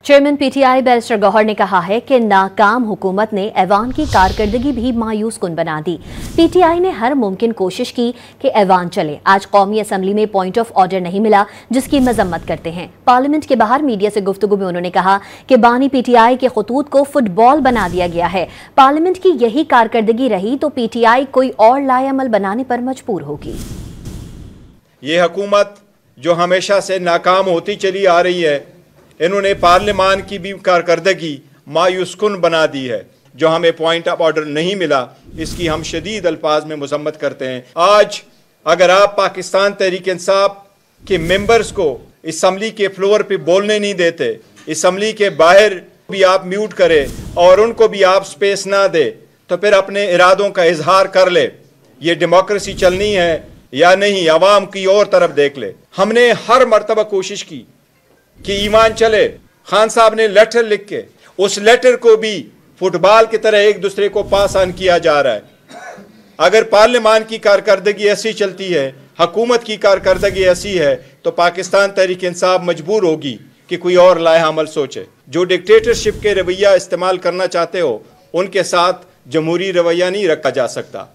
Chairman PTI barrister Gauhar ने कहा है कि नाकाम हुकूमत ने ऐवान की कारकर्दगी भी मायूस कुन बना दी। पीटीआई ने हर मुमकिन कोशिश की कि ऐवान चले। आज कौमी असम्बली में पॉइंट ऑफ ऑर्डर नहीं मिला, जिसकी मजम्मत करते हैं। पार्लियामेंट के बाहर मीडिया से गुफ्तगू में उन्होंने कहा कि बानी पीटीआई के खतूत को फुटबॉल बना दिया गया है। पार्लियामेंट की यही कारकर्दगी रही तो पीटीआई कोई और लाएअमल बनाने पर मजबूर होगी। ये हुकूमत जो हमेशा से नाकाम होती चली आ रही है, इन्होंने पार्लियामान की भी कारकर्दगी मायूसकुन बना दी है। जो हमें पॉइंट ऑफ ऑर्डर नहीं मिला, इसकी हम शदीद अल्फाज में मजम्मत करते हैं। आज अगर आप पाकिस्तान तहरीक इंसाफ के मेंबर्स को असम्बली के फ्लोर पे बोलने नहीं देते, असम्बली के बाहर भी आप म्यूट करें और उनको भी आप स्पेस ना दे, तो फिर अपने इरादों का इजहार कर ले। ये डेमोक्रेसी चलनी है या नहीं, अवाम की और तरफ देख ले। हमने हर मरतबा कोशिश की कि ईमान चले। खान साहब ने लेटर लिख के उस लेटर को भी फुटबॉल की तरह एक दूसरे को पास ऑन किया जा रहा है। अगर पार्लियामान की कारकर्दगी ऐसी चलती है, हुकूमत की कारकर्दगी ऐसी है, तो पाकिस्तान तहरीक इंसाफ मजबूर होगी कि कोई और लाएअमल सोचे। जो डिक्टेटरशिप के रवैया इस्तेमाल करना चाहते हो, उनके साथ जमहूरी रवैया नहीं रखा जा सकता।